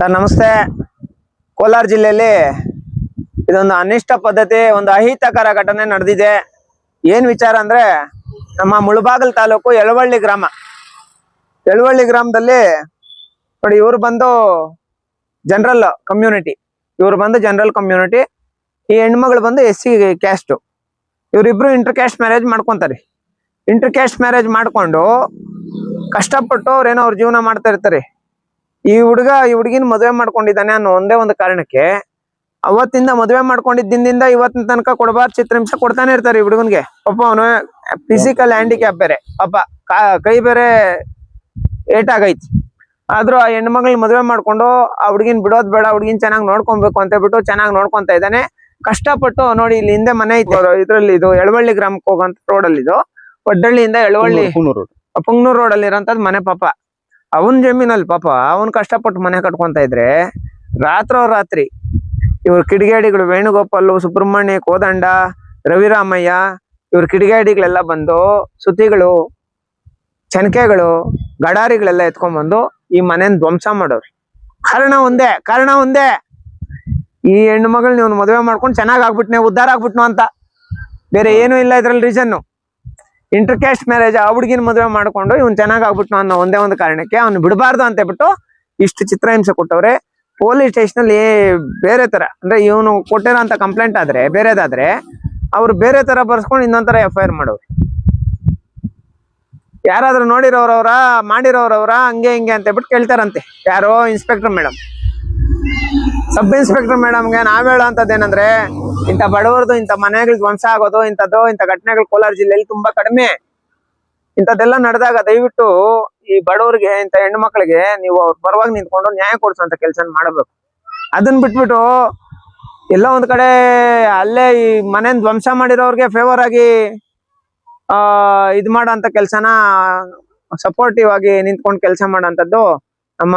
Sir ನಮಸ್ತೆ. ಕೋಲಾರ ಜಿಲ್ಲೆಯಲ್ಲಿ ಇದೊಂದು ಅನಿಷ್ಟ ಪದ್ಧತಿ, ಒಂದು ಅಹಿತಕರ ಘಟನೆ ನಡೆದಿದೆ. ಏನ್ ವಿಚಾರ ಅಂದ್ರೆ, ನಮ್ಮ ಮುಳಬಾಗಿಲು ತಾಲೂಕು ಯಳವಳ್ಳಿ ಗ್ರಾಮದಲ್ಲಿ ನೋಡಿ, ಇವ್ರು ಬಂದು ಜನರಲ್ ಕಮ್ಯುನಿಟಿ, ಈ ಹೆಣ್ಮಗಳು ಬಂದು SC ಕ್ಯಾಸ್ಟ್. ಇವರಿಬ್ರು ಇಂಟರ್ ಕ್ಯಾಸ್ಟ್ ಮ್ಯಾರೇಜ್ ಮಾಡ್ಕೊಂತಾರೆ. ಇಂಟರ್ ಕ್ಯಾಸ್ಟ್ ಮ್ಯಾರೇಜ್ ಮಾಡ್ಕೊಂಡು ಕಷ್ಟಪಟ್ಟು ಅವ್ರೇನೋ ಅವ್ರ ಜೀವನ ಮಾಡ್ತಾ ಇರ್ತಾರೆ. ಈ ಹುಡುಗಿನ ಮದುವೆ ಮಾಡ್ಕೊಂಡಿದ್ದಾನೆ ಅನ್ನೋ ಒಂದೇ ಒಂದು ಕಾರಣಕ್ಕೆ ಅವತ್ತಿಂದ ಮದುವೆ ಮಾಡ್ಕೊಂಡಿದ್ದಿಂದ ಇವತ್ತಿನ ತನಕ ಕೊಡಬಾರ್ದು ಚಿತ್ರಹಿಂಸೆ ಕೊಡ್ತಾನೆ ಇರ್ತಾರೆ ಈ ಹುಡುಗನ್ಗೆ. ಪಾಪ ಅವನು ಫಿಸಿಕಲ್ ಹ್ಯಾಂಡಿಕ್ಯಾಪ್ ಬೇರೆ, ಪಾಪ ಕೈ ಬೇರೆ ಏಟಾಗೈತಿ. ಆದ್ರೂ ಆ ಹೆಣ್ಮಗಳ್ ಮದುವೆ ಮಾಡ್ಕೊಂಡು ಆ ಹುಡುಗಿನ ಬಿಡೋದ್ ಬೇಡ, ಹುಡುಗಿನ ಚೆನ್ನಾಗಿ ನೋಡ್ಕೊಬೇಕು ಅಂತ ಹೇಳ್ಬಿಟ್ಟು ಚೆನ್ನಾಗಿ ನೋಡ್ಕೊಂತ ಇದ್ದಾನೆ. ಕಷ್ಟಪಟ್ಟು ನೋಡಿ, ಇಲ್ಲಿ ಹಿಂದೆ ಮನೆ ಐತೆ ಇದ್ರಲ್ಲಿ, ಇದು ಯಳವಳ್ಳಿ ಗ್ರಾಮಕ್ಕೆ ಹೋಗೋಂತ ರೋಡ್ ಅಲ್ಲಿ, ಇದು ಒಡ್ಡಳ್ಳಿಯಿಂದ ಯಳವಳ್ಳಿ ಪುಂಗ್ನೂರ್ ರೋಡ್ ಅಲ್ಲಿ ಇರೋಂಥದ್ದು ಮನೆ. ಪಾಪ ಅವನ್ ಜಮೀನಲ್ಲಿ ಪಾಪ ಅವನ್ ಕಷ್ಟಪಟ್ಟು ಮನೆ ಕಟ್ಕೊಂತ ಇದ್ರೆ ರಾತ್ರಿ ಇವ್ರ ಕಿಡಿಗೇಡಿಗಳು ವೇಣುಗೋಪಾಲ್, ಸುಬ್ರಹ್ಮಣ್ಯ, ಕೋದಂಡ, ರವಿರಾಮಯ್ಯ, ಇವ್ರ ಕಿಡಿಗೇಡಿಗಳೆಲ್ಲ ಬಂದು ಸುತ್ತಿಗಳು, ಚನಕೆಗಳು, ಗಡಾರಿಗಳೆಲ್ಲ ಎತ್ಕೊಂಡ್ಬಂದು ಈ ಮನೆನ್ ಧ್ವಂಸ ಮಾಡೋರು. ಕಾರಣ ಒಂದೇ, ಈ ಹೆಣ್ಣು ಮಗಳು ನೀವು ಮದುವೆ ಮಾಡ್ಕೊಂಡು ಚೆನ್ನಾಗ್ ಆಗ್ಬಿಟ್ನೆ, ಉದ್ಧಾರ ಆಗ್ಬಿಟ್ನು ಅಂತ. ಬೇರೆ ಏನು ಇಲ್ಲ ಇದ್ರಲ್ಲಿ ರೀಸನ್. ಇಂಟರ್ ಕ್ಯಾಸ್ಟ್ ಮ್ಯಾರೇಜ್, ಆ ಹುಡುಗಿನ ಮದುವೆ ಮಾಡ್ಕೊಂಡು ಇವ್ನು ಚೆನ್ನಾಗ್ ಆಗ್ಬಿಟ್ನು ಅನ್ನೋ ಒಂದೇ ಒಂದು ಕಾರಣಕ್ಕೆ ಅವ್ನು ಬಿಡಬಾರ್ದು ಅಂತ ಹೇಳ್ಬಿಟ್ಟು ಇಷ್ಟು ಚಿತ್ರಹಿಂಸೆ ಕೊಟ್ಟವ್ರೆ. ಪೊಲೀಸ್ ಸ್ಟೇಷನ್ ಅಲ್ಲಿ ಬೇರೆ ತರ, ಅಂದ್ರೆ ಇವನು ಕೊಟ್ಟಿರೋಂತ ಕಂಪ್ಲೇಂಟ್ ಆದ್ರೆ ಬೇರೆದಾದ್ರೆ ಅವ್ರು ಬೇರೆ ತರ ಬರ್ಸ್ಕೊಂಡು ಇನ್ನೊಂದ್ ತರ FIR ಮಾಡೋರು. ಯಾರಾದ್ರೂ ನೋಡಿರೋರವ್ರ ಮಾಡಿರೋರವ್ರ ಹಂಗೆ ಹಿಂಗೆ ಅಂತ ಹೇಳ್ಬಿಟ್ಟು ಕೇಳ್ತಾರಂತೆ. ಯಾರೋ ಇನ್ಸ್ಪೆಕ್ಟರ್ ಮೇಡಮ್, ಸಬ್ ಇನ್ಸ್ಪೆಕ್ಟರ್ ಮೇಡಮ್ಗೆ ನಾವ್ ಹೇಳೋಂಥದ್ದೇನಂದ್ರೆ, ಇಂಥ ಬಡವರದು ಇಂಥ ಮನೆಗಳು ಧ್ವಂಸ ಆಗೋದು ಇಂಥ ಘಟನೆಗಳು ಕೋಲಾರ ಜಿಲ್ಲೆಯಲ್ಲಿ ತುಂಬಾ ಕಡಿಮೆ. ಇಂಥದ್ದೆಲ್ಲ ನಡೆದಾಗ ದಯವಿಟ್ಟು ಈ ಬಡವರಿಗೆ, ಇಂಥ ಹೆಣ್ಣು ಮಕ್ಕಳಿಗೆ ನೀವು ಅವ್ರ ಪರವಾಗಿ ನಿಂತ್ಕೊಂಡು ನ್ಯಾಯ ಕೊಡಿಸುವಂತ ಕೆಲಸ ಮಾಡಬೇಕು. ಅದನ್ನ ಬಿಟ್ಬಿಟ್ಟು ಎಲ್ಲ ಒಂದ್ ಕಡೆ ಅಲ್ಲೇ ಈ ಮನೆ ಧ್ವಂಸ ಮಾಡಿರೋರ್ಗೆ ಫೇವರ್ ಆಗಿ ಇದ್ ಮಾಡೋಂಥ ಕೆಲ್ಸನ ಸಪೋರ್ಟಿವ್ ಆಗಿ ನಿಂತ್ಕೊಂಡು ಕೆಲಸ ಮಾಡೋಂಥದ್ದು ನಮ್ಮ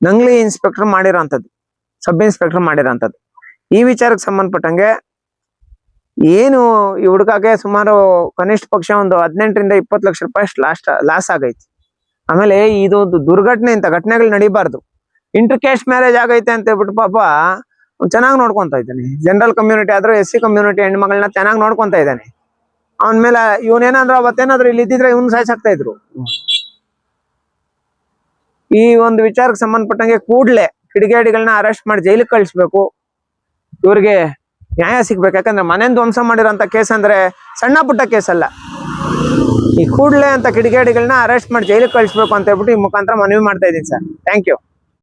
ನಂಗ್ಲಿ ಇನ್ಸ್ಪೆಕ್ಟರ್ ಮಾಡಿರೋಂಥದ್ದು, ಸಬ್ ಇನ್ಸ್ಪೆಕ್ಟರ್ ಮಾಡಿರೋಂಥದ್ದು. ಈ ವಿಚಾರಕ್ಕೆ ಸಂಬಂಧಪಟ್ಟಂಗೆ ಏನು ಈ ಹುಡುಗಗೆ ಸುಮಾರು ಕನಿಷ್ಠ ಪಕ್ಷ ಒಂದು 18 ರಿಂದ 20 ಲಕ್ಷ ರೂಪಾಯಿ ಲಾಸ್ ಆಗೈತಿ. ಆಮೇಲೆ ಇದೊಂದು ದುರ್ಘಟನೆ, ಇಂಥ ಘಟನೆಗಳು ನಡೀಬಾರ್ದು. ಇಂಟರ್ ಕ್ಯಾಸ್ಟ್ ಮ್ಯಾರೇಜ್ ಆಗೈತೆ ಅಂತ ಹೇಳ್ಬಿಟ್ಟು ಪಾಪ ಚೆನ್ನಾಗಿ ನೋಡ್ಕೊಂತ ಇದ್ದಾನೆ. ಜನರಲ್ ಕಮ್ಯುನಿಟಿ ಆದ್ರೂ SC ಕಮ್ಯುನಿಟಿ ಹೆಣ್ಮಗಳನ್ನ ಚೆನ್ನಾಗಿ ನೋಡ್ಕೊಂತ ಇದ್ದಾನೆ. ಅವನ ಮೇಲೆ ಇವನೇನಾದ್ರೂ ಅವತ್ತೇನಾದ್ರೂ ಇಲ್ಲಿ ಇದ್ದಿದ್ರೆ ಇವನ್ ಸಾಯ್ಸಾಕ್ತಾ ಇದ್ರು. ಈ ಒಂದು ವಿಚಾರಕ್ಕೆ ಸಂಬಂಧಪಟ್ಟಂಗೆ ಕೂಡ್ಲೆ ಕಿಡಿಗೇಡಿಗಳನ್ನ ಅರೆಸ್ಟ್ ಮಾಡಿ ಜೈಲಿಗೆ ಕಳಿಸ್ಬೇಕು. ಇವ್ರಿಗೆ ನ್ಯಾಯ ಸಿಗ್ಬೇಕು. ಯಾಕಂದ್ರೆ ಮನೆಯಿಂದ ಧ್ವಂಸ ಮಾಡಿರೋಂಥ ಕೇಸ್ ಅಂದ್ರೆ ಸಣ್ಣ ಪುಟ್ಟ ಕೇಸ್ ಅಲ್ಲ. ಈ ಕೂಡ್ಲೆ ಅಂತ ಕಿಡಿಗೇಡಿಗಳನ್ನ ಅರೆಸ್ಟ್ ಮಾಡಿ ಜೈಲಿಗೆ ಕಳಿಸ್ಬೇಕು ಅಂತ ಹೇಳ್ಬಿಟ್ಟು ಈ ಮುಖಾಂತರ ಮನವಿ ಮಾಡ್ತಾ ಇದ್ದೀನಿ ಸರ್. Thank you.